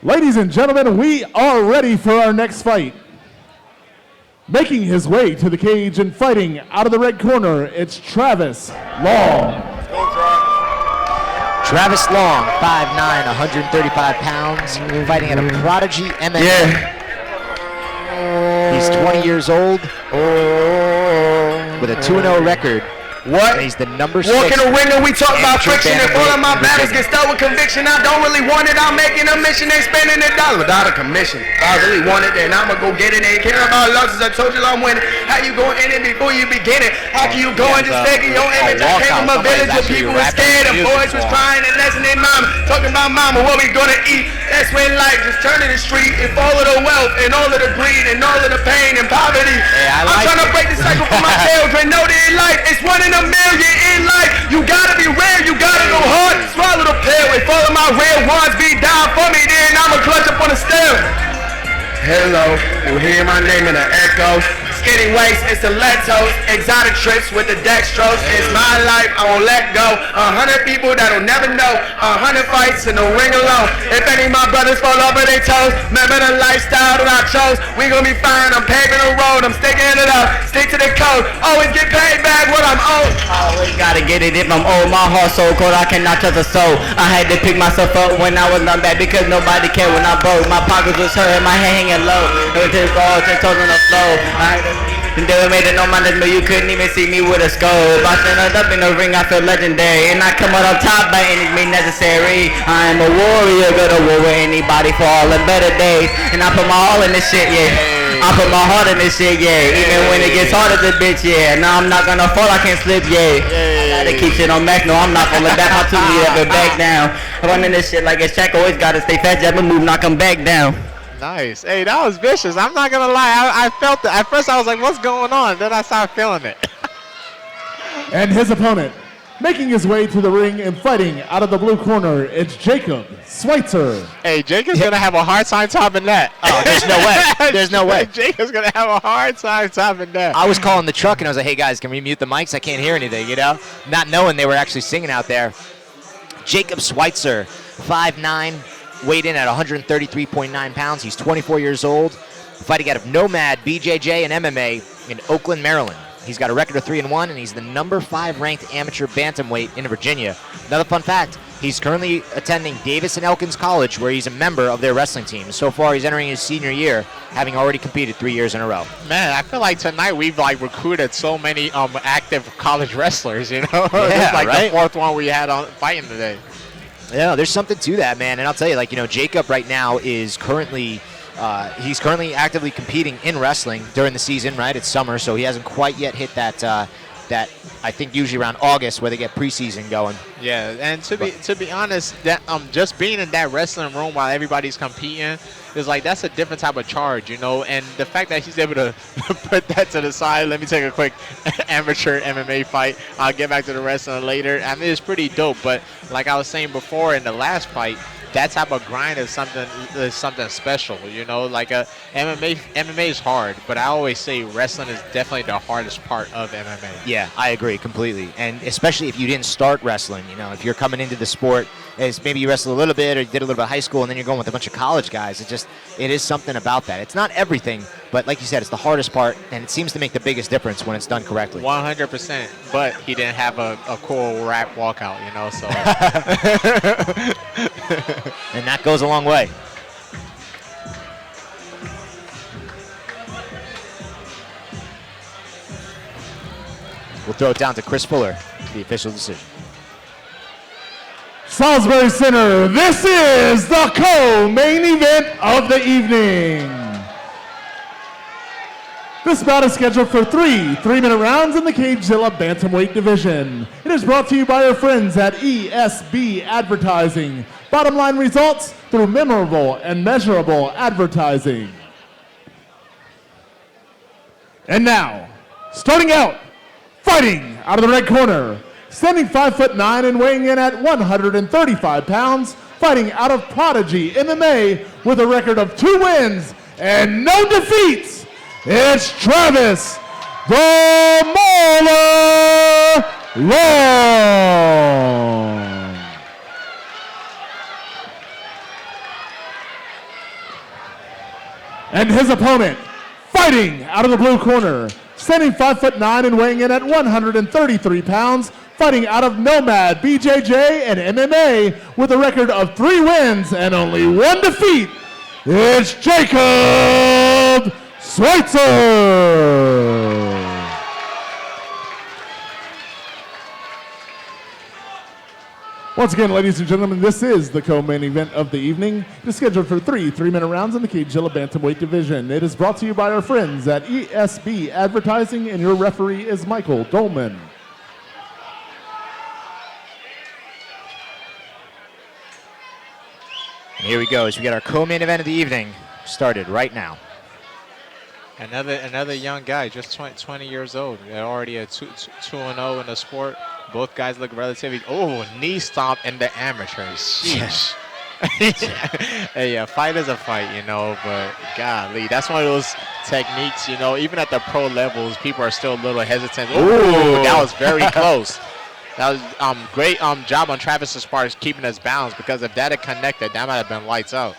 Ladies and gentlemen, we are ready for our next fight. Making his way to the cage and fighting out of the red corner, it's Travis Long. Let's go, Travis. Travis Long, 5'9", 135 pounds, fighting at a Prodigy MMA. Yeah. He's 20 years old with a 2-0 record. What? And he's the number 6. Walk in the ring and we talk about friction. If all of my battles get Virginia. stuck with conviction, I don't really want it. I'm making a mission, ain't spending a dollar without a commission. If I really want it, then I'ma go get it. Ain't care about losses. I told you I'm winning. How you gonna end it before you begin it? How can you go and just faking your image? I came from a village where people were scared and boys was crying and lessing their mama. Talking about mama, what we gonna eat? That's when life just turned to the street. If all of the wealth and all of the greed and all of the pain and poverty. I'm trying to break the cycle for my children. Know that in life it's one in a million. In life, you gotta be rare, you gotta go hard, swallow the pill. If all of my rare ones be down for me, then I'ma clutch up on the stem. Hello, you hear my name in the echoes. Skinny waist and stilettos, exotic trips with the dextrose. It's my life, I won't let go. 100 people that'll never know. 100 fights in the ring alone. If any of my brothers fall over their toes, remember the lifestyle that I chose. We gon' be fine, I'm paving the road, I'm sticking it up. Stick to the code, always get paid back what I'm owed. Always gotta get it if I'm old. My heart so cold, I cannot trust a soul. I had to pick myself up when I was not back because nobody cared when I broke. My pockets was hurting, my head hanging low. It was just all 10 toes on the floor. And they made it no money, but you couldn't even see me with a scope. I stand up in the ring, I feel legendary. And I come out on top by any means necessary. I am a warrior, go to war with anybody for all the better days. And I put my all in this shit, yeah. I put my heart in this shit, yeah. Even when it gets hard as a bitch, yeah. Now I'm not gonna fall, I can't slip, yeah. I gotta keep shit on back, no, I'm not falling back. My two never back down. Running this shit like a check, always gotta stay fast, jab and move, knock him back down. Nice. Hey, that was vicious. I'm not going to lie. I felt it. At first, I was like, what's going on? Then I started feeling it. And his opponent, making his way to the ring and fighting out of the blue corner, it's Jacob Sweitzer. Hey, Jacob's going to have a hard time topping that. Oh, there's no way. There's no way. Jacob's going to have a hard time topping that. I was calling the truck and I was like, hey guys, can we mute the mics? I can't hear anything, you know? Not knowing they were actually singing out there. Jacob Sweitzer, 5'9", weighed in at 133.9 pounds. He's 24 years old, fighting out of Nomad, BJJ, and MMA in Oakland, Maryland. He's got a record of 3-1, and he's the number 5 ranked amateur bantamweight in Virginia. Another fun fact, he's currently attending Davis and Elkins College, where he's a member of their wrestling team. So far, he's entering his senior year, having already competed 3 years in a row. Man, I feel like tonight we've recruited so many active college wrestlers, you know? Yeah, This is right? the 4th one we had on fighting today. Yeah, there's something to that, man. And I'll tell you, Jacob right now is currently actively competing in wrestling during the season, right? It's summer, so he hasn't quite yet hit that I think usually around August where they get preseason going. Yeah, and to be honest, that just being in that wrestling room while everybody's competing is that's a different type of charge, you know. And the fact that he's able to put that to the side, let me take a quick amateur MMA fight. I'll get back to the wrestling later. I mean, it's pretty dope. But like I was saying before in the last fight, that type of grind is something special, you know. MMA is hard, but I always say wrestling is definitely the hardest part of MMA. Yeah, I agree completely. And especially if you didn't start wrestling, you know, if you're coming into the sport as maybe you wrestled a little bit or you did a little bit of high school and then you're going with a bunch of college guys, it is something about that. It's not everything, but like you said, it's the hardest part, and it seems to make the biggest difference when it's done correctly. 100%, but he didn't have a cool rap walkout, you know, so. And that goes a long way. We'll throw it down to Chris Fuller, the official decision. Salisbury Center, this is the co-main event of the evening. This bout is scheduled for 3 3-minute rounds in the CageZilla Bantamweight division. It is brought to you by our friends at ESB Advertising. Bottom line results through memorable and measurable advertising. And now, starting out, fighting out of the red corner, standing 5'9" and weighing in at 135 pounds, fighting out of Prodigy MMA with a record of 2 wins and no defeats, it's Travis the Mauler Long. And his opponent, fighting out of the blue corner, standing 5'9" and weighing in at 133 pounds, fighting out of Nomad, BJJ, and MMA with a record of 3 wins and only 1 defeat, it's Jacob Sweitzer. Once again, ladies and gentlemen, this is the co-main event of the evening. It is scheduled for 3 3-minute rounds in the CageZilla Bantamweight division. It is brought to you by our friends at ESB Advertising, and your referee is Michael Dolman. And here we go as we get our co-main event of the evening started right now. Another young guy, just 20 years old. They're already a 2-0 in the sport. Both guys look relatively. Oh, knee stomp in the amateurs. Sheesh. Hey, a fight is a fight, you know. But golly, that's one of those techniques, you know. Even at the pro levels, people are still a little hesitant. Ooh, that was very close. That was great job on Travis's part keeping us balanced, because if that had connected, that might have been lights out.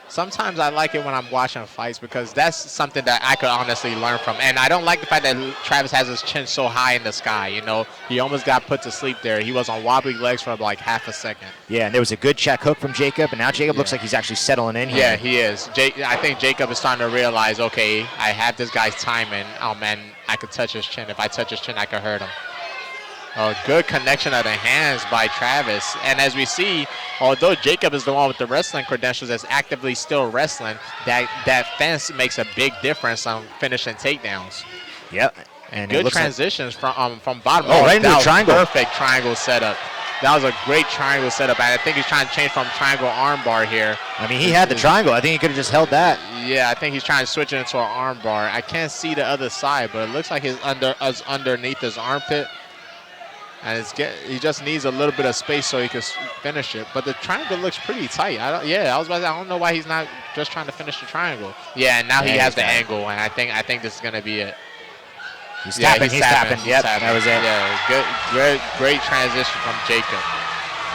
Sometimes I like it when I'm watching fights, because that's something that I could honestly learn from. And I don't like the fact that Travis has his chin so high in the sky, you know. He almost got put to sleep there. He was on wobbly legs for like half a second. Yeah, and there was a good check hook from Jacob, and now Jacob looks like he's actually settling in here. Yeah, he is. I think Jacob is starting to realize, okay, I have this guy's timing, and I could touch his chin. If I touch his chin, I could hurt him. A good connection of the hands by Travis. And as we see, although Jacob is the one with the wrestling credentials that's actively still wrestling, that fence makes a big difference on finishing takedowns. Yep. And good transitions from bottom. Right into the was triangle. Perfect triangle setup. That was a great triangle setup. And I think he's trying to change from triangle armbar here. I mean, he had the triangle. I think he could have just held that. Yeah, I think he's trying to switch it into an armbar. I can't see the other side, but it looks like it's underneath his armpit. And he just needs a little bit of space so he can finish it. But the triangle looks pretty tight. I was about to say, I don't know why he's not just trying to finish the triangle. Yeah, and now he has the angle, and I think this is going to be it. He's tapping. He's tapping. Yep, that was it. Yeah, good, great transition from Jacob.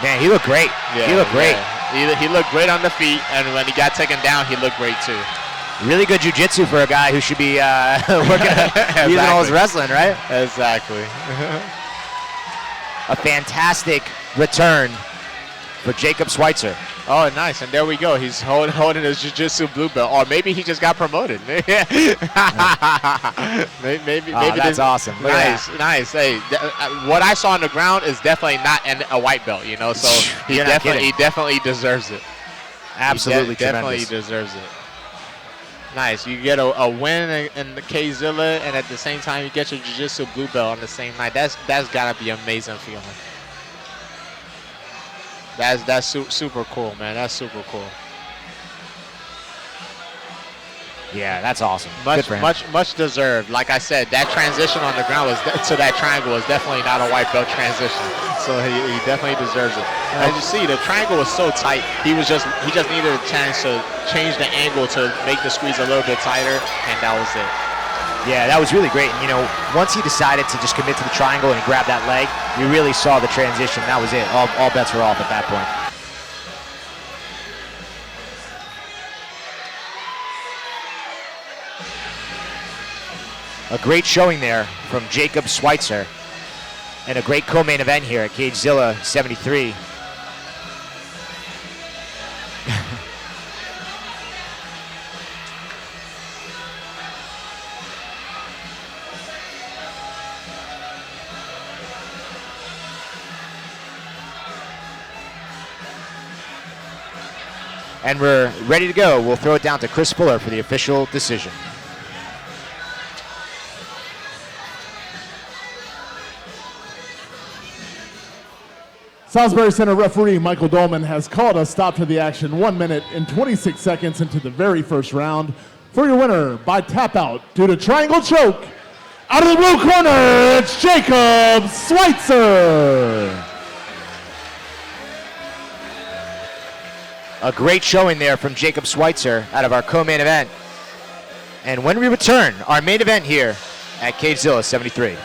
Man, he looked great. Yeah, he looked great. Yeah. He looked great on the feet, and when he got taken down, he looked great too. Really good jiu-jitsu for a guy who should be working using all his wrestling, right? Exactly. A fantastic return for Jacob Sweitzer. Oh, nice. And there we go. He's holding his jiu-jitsu blue belt. Or maybe he just got promoted. maybe that's awesome. Nice. Hey, what I saw on the ground is definitely not a white belt, you know, so he definitely deserves it. Absolutely definitely tremendous. deserves it. Nice. You get a win in the CageZilla, and at the same time you get your jiu-jitsu blue belt on the same night. That's gotta be an amazing feeling. That's super cool, man. That's super cool. Yeah, that's awesome. Much deserved. Like I said, that transition on the ground to that triangle was definitely not a white belt transition. So he definitely deserves it. As you see, the triangle was so tight. He just needed a chance to change the angle to make the squeeze a little bit tighter, and that was it. Yeah, that was really great. And, you know, once he decided to just commit to the triangle and grab that leg, you really saw the transition. That was it. All bets were off at that point. A great showing there from Jacob Sweitzer, and a great co-main event here at CageZilla 73. And we're ready to go. We'll throw it down to Chris Fuller for the official decision. Salisbury Center referee Michael Dolman has called a stop to the action 1 minute and 26 seconds into the very first round. For your winner by tap out due to triangle choke, out of the blue corner, it's Jacob Sweitzer. A great showing there from Jacob Sweitzer out of our co-main event. And when we return, our main event here at CageZilla 73.